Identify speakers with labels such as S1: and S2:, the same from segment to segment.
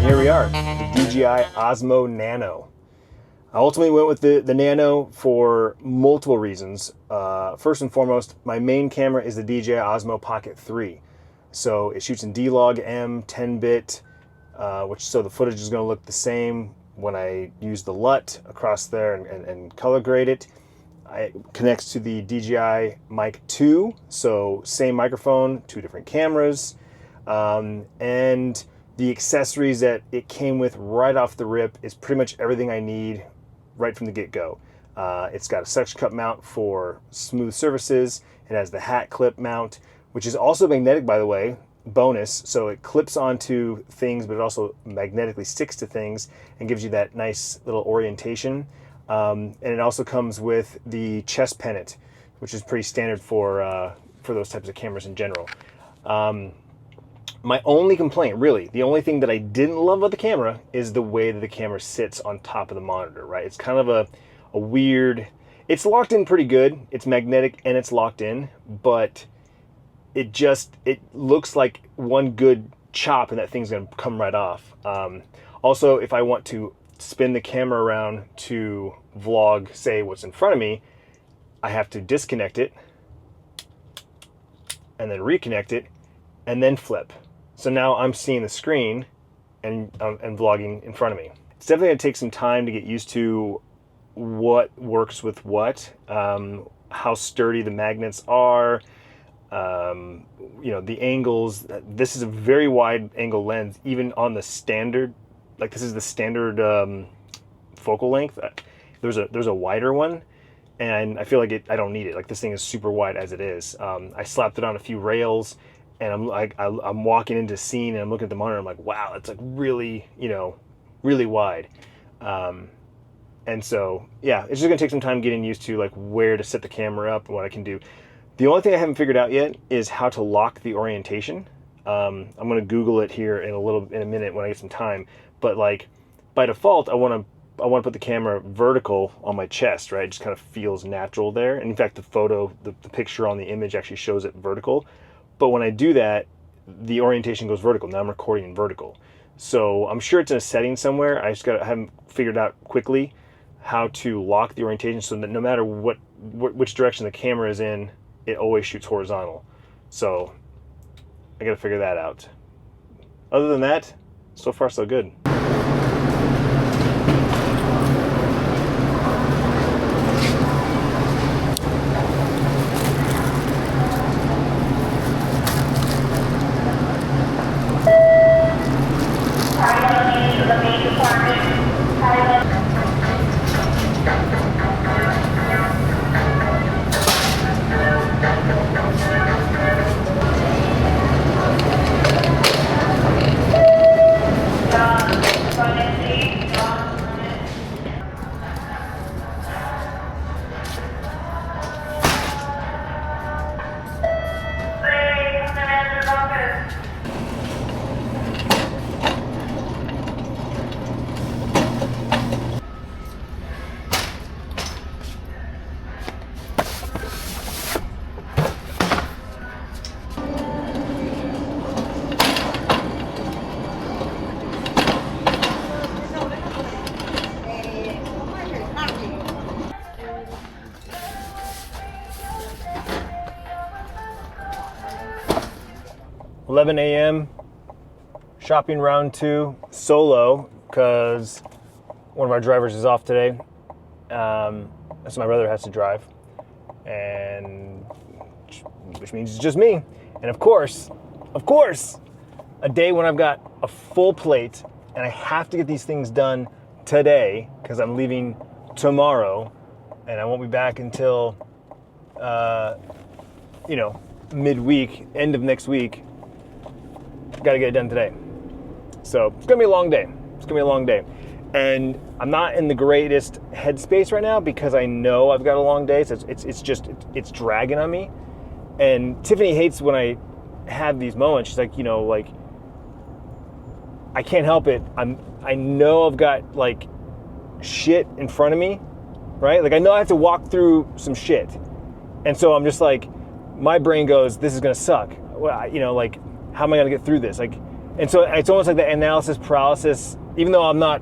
S1: Here we are, the DJI Osmo Nano. I ultimately went with the Nano for multiple reasons. First and foremost, my main camera is the DJI Osmo Pocket 3. So it shoots in DLOG M 10-bit, so the footage is going to look the same when I use the LUT across there and color grade it. It connects to the DJI Mic 2, so same microphone, two different cameras, and the accessories that it came with right off the rip is pretty much everything I need right from the get-go. It's got a suction cup mount for smooth surfaces. It has the hat clip mount, which is also magnetic, by the way, bonus. So it clips onto things, but it also magnetically sticks to things and gives you that nice little orientation. And it also comes with the chest pennant, which is pretty standard for those types of cameras in general. My only complaint, really, the only thing that I didn't love about the camera is the way that the camera sits on top of the monitor, right? It's kind of a weird, it's locked in pretty good. It's magnetic and it's locked in, but it looks like one good chop and that thing's gonna come right off. Also, if I want to spin the camera around to vlog, say, what's in front of me, I have to disconnect it and then reconnect it and then flip. So now I'm seeing the screen and vlogging in front of me. It's definitely gonna take some time to get used to what works with what, how sturdy the magnets are, the angles. This is a very wide angle lens, even on the standard, like this is the standard focal length. There's a wider one, and I feel like I don't need it. Like this thing is super wide as it is. I slapped it on a few rails, and I'm walking into scene and I'm looking at the monitor. I'm like, wow, it's like really, really wide. And so, yeah, it's just gonna take some time getting used to like where to set the camera up and what I can do. The only thing I haven't figured out yet is how to lock the orientation. I'm gonna Google it here in a minute when I get some time. But like by default, I want to put the camera vertical on my chest, right? It just kind of feels natural there. And in fact, the picture on the image actually shows it vertical. But when I do that, the orientation goes vertical. Now I'm recording in vertical. So I'm sure it's in a setting somewhere. I haven't figured out quickly how to lock the orientation so that no matter which direction the camera is in, it always shoots horizontal. So I got to figure that out. Other than that, so far so good. 11 a.m. shopping round 2 solo because one of our drivers is off today. So my brother has to drive, and which means it's just me. And of course, a day when I've got a full plate and I have to get these things done today because I'm leaving tomorrow and I won't be back until, midweek, end of next week. Got to get it done today. So it's going to be a long day. And I'm not in the greatest headspace right now because I know I've got a long day. So it's dragging on me. And Tiffany hates when I have these moments. She's like, I can't help it. I know I've got like shit in front of me, right? Like I know I have to walk through some shit. And so I'm just like, my brain goes, this is going to suck. Well, how am I going to get through this? And so it's almost like the analysis paralysis, even though I'm not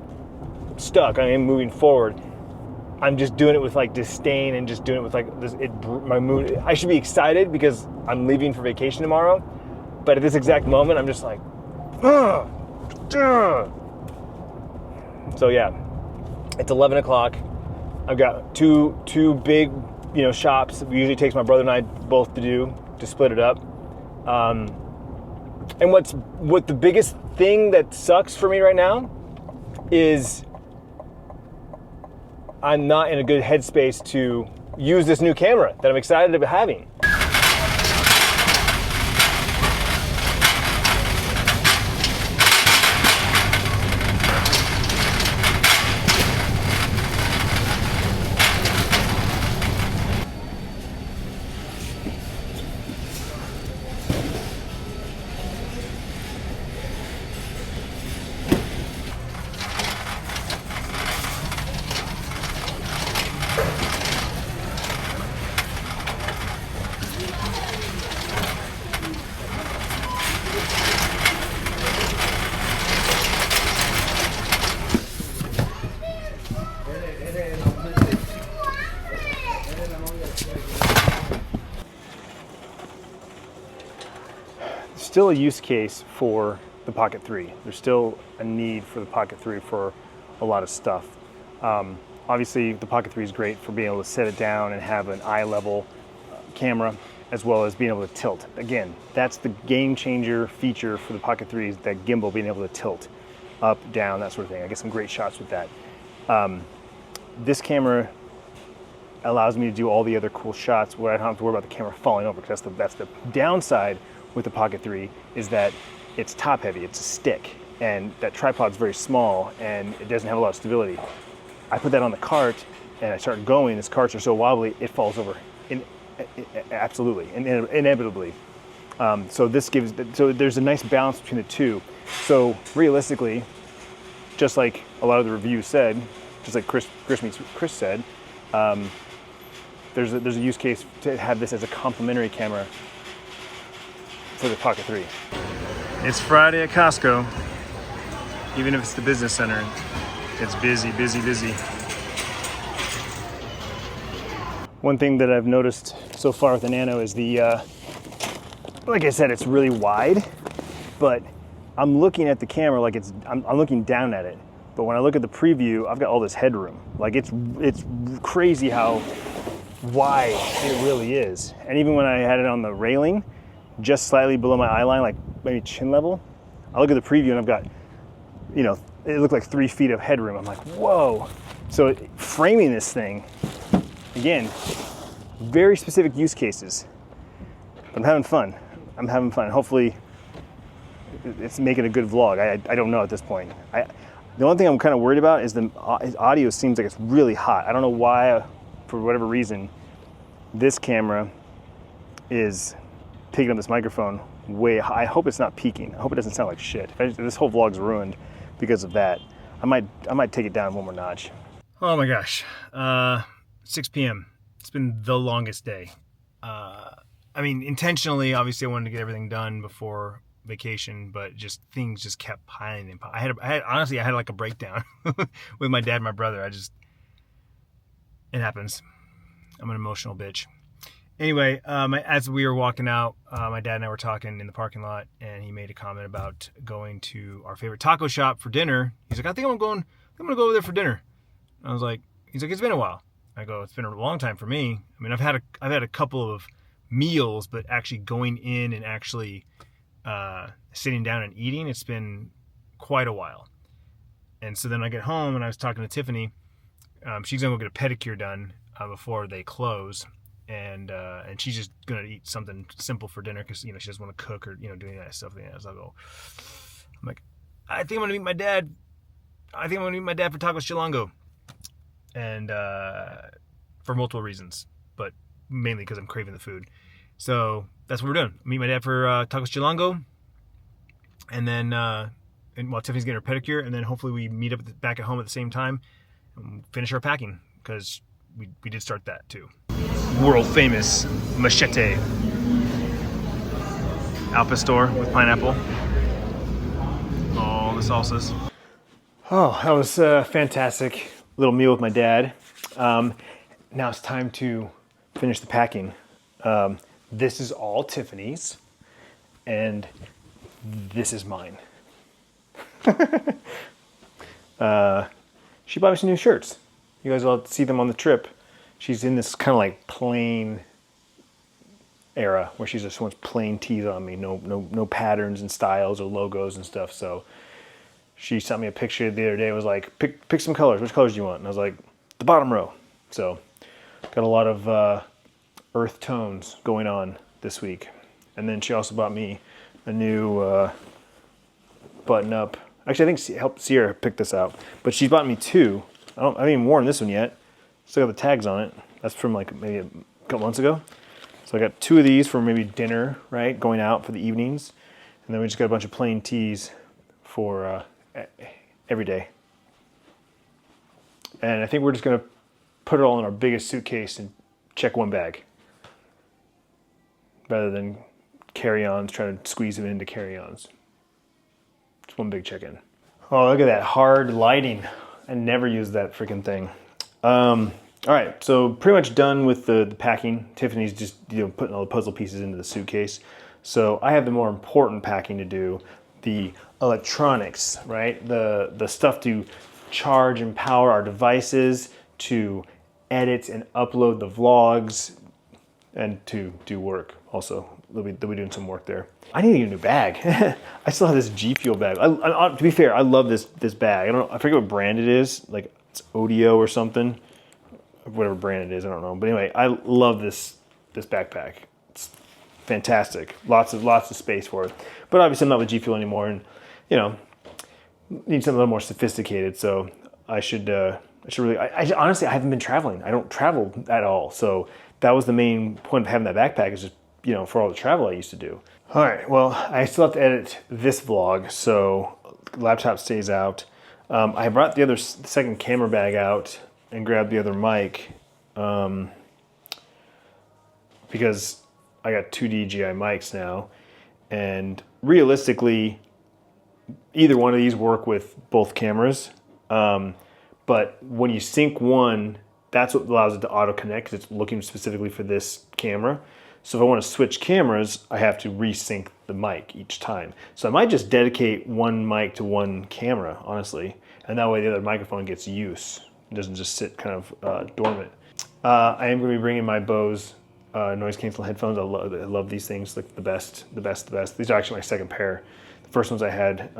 S1: stuck, I am moving forward. I'm just doing it with like disdain and just doing it with like this. My mood. I should be excited because I'm leaving for vacation tomorrow, but at this exact moment, I'm just like, ugh. So yeah, it's 11 o'clock. I've got two big, shops. It usually takes my brother and I both to split it up. And what the biggest thing that sucks for me right now is I'm not in a good headspace to use this new camera that I'm excited about having. Still a use case for the Pocket 3. There's still a need for the Pocket 3 for a lot of stuff. Obviously, the Pocket 3 is great for being able to set it down and have an eye level camera, as well as being able to tilt. Again, that's the game changer feature for the Pocket 3 is that gimbal being able to tilt up, down, that sort of thing. I get some great shots with that. This camera allows me to do all the other cool shots where I don't have to worry about the camera falling over, because that's the downside with the Pocket 3 is that it's top heavy, it's a stick, and that tripod's very small and it doesn't have a lot of stability. I put that on the cart and I start going, these carts are so wobbly, it falls over absolutely, inevitably. So there's a nice balance between the two. So realistically, just like a lot of the reviews said, just like Chris said, there's a use case to have this as a complementary camera for the Pocket 3. It's Friday at Costco. Even if it's the business center, it's busy. One thing that I've noticed so far with the Nano is like I said, it's really wide, but I'm looking at the camera like I'm looking down at it. But when I look at the preview, I've got all this headroom. Like it's crazy how wide it really is. And even when I had it on the railing, just slightly below my eye line, like maybe chin level, I look at the preview and I've got, it looked like 3 feet of headroom. I'm like, whoa. So framing this thing, again, very specific use cases. But I'm having fun. Hopefully it's making a good vlog. I don't know at this point. The only thing I'm kind of worried about is the audio seems like it's really hot. I don't know why, for whatever reason, this camera is picking up this microphone way high. I hope it's not peaking. I hope it doesn't sound like shit. If this whole vlog's ruined because of that, I might take it down one more notch. Oh my gosh, 6 p.m. It's been the longest day. Intentionally, obviously I wanted to get everything done before vacation, but things just kept piling. I had like a breakdown with my dad and my brother. It happens. I'm an emotional bitch. Anyway, as we were walking out, my dad and I were talking in the parking lot, and he made a comment about going to our favorite taco shop for dinner. He's like, I'm gonna go over there for dinner. I was like, he's like, it's been a while. I go, it's been a long time for me. I mean, I've had a couple of meals, but actually going in and actually sitting down and eating, it's been quite a while. And so then I get home, and I was talking to Tiffany. She's gonna go get a pedicure done before they close. And she's just gonna eat something simple for dinner because she doesn't want to cook or do any of that stuff. So I'm like, I think I'm gonna meet my dad. I think I'm gonna meet my dad for tacos Chilango, and for multiple reasons, but mainly because I'm craving the food. So that's what we're doing. Meet my dad for tacos Chilango, and then while Tiffany's getting her pedicure, and then hopefully we meet up back at home at the same time and finish our packing because we did start that too. World famous machete al pastor with pineapple, all the salsas. Oh, that was a fantastic little meal with my dad. Now it's time to finish the packing. This is all Tiffany's, and this is mine. She bought me some new shirts. You guys will see them on the trip. She's in this kind of like plain era where she just wants plain tees on me, no patterns and styles or logos and stuff. So she sent me a picture the other day. It was like, pick some colors. Which colors do you want? And I was like, the bottom row. So got a lot of earth tones going on this week. And then she also bought me a new button up. Actually, I think helped Sierra pick this out. But she's bought me two. I haven't even worn this one yet. Still got the tags on it. That's from like maybe a couple months ago. So I got two of these for maybe dinner, right? Going out for the evenings. And then we just got a bunch of plain tees for every day. And I think we're just going to put it all in our biggest suitcase and check one bag. Rather than carry-ons, trying to squeeze them into carry-ons. It's one big check-in. Oh, look at that hard lighting. I never use that freaking thing. All right, so pretty much done with the packing. Tiffany's just putting all the puzzle pieces into the suitcase. So I have the more important packing to do, the electronics, right? The stuff to charge and power our devices, to edit and upload the vlogs, and to do work also. They'll be doing some work there. I need to get a new bag. I still have this G Fuel bag. To be fair, I love this bag. I forget what brand it is. Like it's Odeo or something. Whatever brand it is, I don't know. But anyway, I love this backpack. It's fantastic. Lots of space for it. But obviously I'm not with G Fuel anymore, and need something a little more sophisticated. So I should really. I honestly I haven't been traveling. I don't travel at all. So that was the main point of having that backpack, is just for all the travel I used to do. All right. Well, I still have to edit this vlog, so laptop stays out. I brought the second camera bag out and grabbed the other mic because I got two DJI mics now, and realistically either one of these work with both cameras, but when you sync one, that's what allows it to auto connect because it's looking specifically for this camera. So if I want to switch cameras, I have to resync the mic each time. So I might just dedicate one mic to one camera, honestly, and that way the other microphone gets use. It doesn't just sit kind of dormant. I am going to be bringing my Bose noise canceling headphones. I love these things, like the best. These are actually my second pair. The first ones I had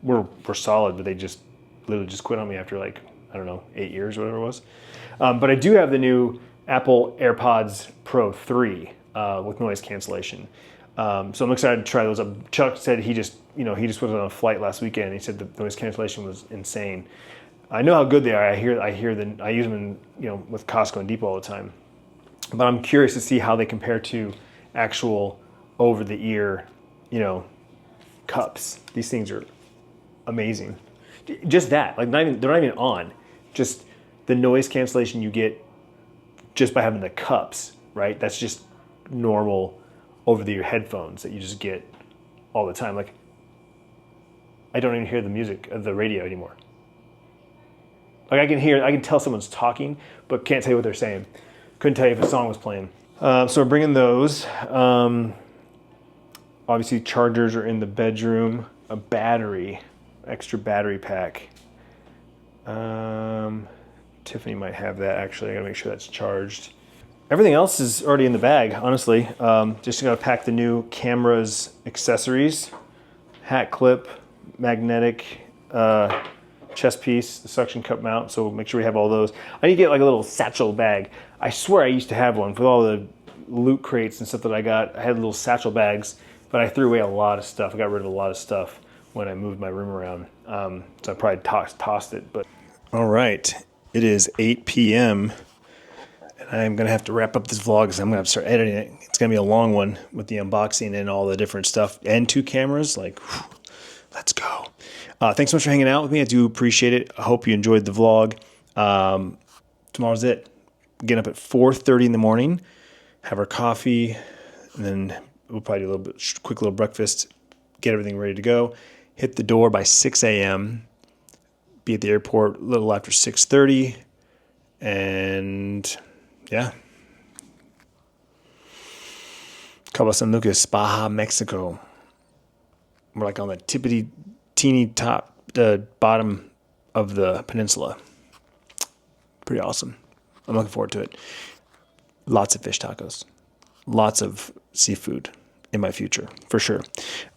S1: were solid, but they just literally just quit on me after 8 years or whatever it was. But I do have the new Apple AirPods Pro 3 with noise cancellation. So I'm excited to try those up. Chuck said he just was on a flight last weekend. He said the noise cancellation was insane. I know how good they are. I use them with Costco and Depot all the time. But I'm curious to see how they compare to actual over-the-ear, cups. These things are amazing. Just that, they're not even on. Just the noise cancellation you get just by having the cups, right? That's just normal over-the-ear headphones that you just get all the time. I don't even hear the music of the radio anymore. I can tell someone's talking, but can't tell you what they're saying. Couldn't tell you if a song was playing. So we're bringing those. Obviously, chargers are in the bedroom. A battery, extra battery pack. Tiffany might have that, actually. I gotta make sure that's charged. Everything else is already in the bag, honestly. Just gotta pack the new camera's accessories. Hat clip, magnetic chest piece, the suction cup mount, so make sure we have all those. I need to get like a little satchel bag. I swear I used to have one with all the loot crates and stuff that I got. I had little satchel bags, but I threw away a lot of stuff. I got rid of a lot of stuff when I moved my room around. So I probably tossed it. But all right, it is 8 p.m. and I'm gonna have to wrap up this vlog because I'm gonna have to start editing it. It's gonna be a long one with the unboxing and all the different stuff and 2 cameras. Like, whew, let's go. Thanks so much for hanging out with me. I do appreciate it. I hope you enjoyed the vlog. Tomorrow's it. Getting up at 4:30 in the morning, have our coffee, and then we'll probably do a little bit quick little breakfast, get everything ready to go. Hit the door by 6 a.m. Be at the airport a little after 6:30, and yeah. Cabo San Lucas, Baja, Mexico. We're like on the teeny top, bottom of the peninsula. Pretty awesome. I'm looking forward to it. Lots of fish tacos. Lots of seafood in my future, for sure.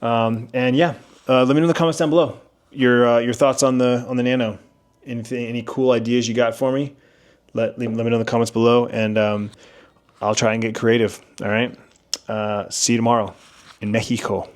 S1: And yeah, let me know in the comments down below your thoughts on the Nano. Any cool ideas you got for me? Let me know in the comments below, and I'll try and get creative. All right. See you tomorrow in Mexico.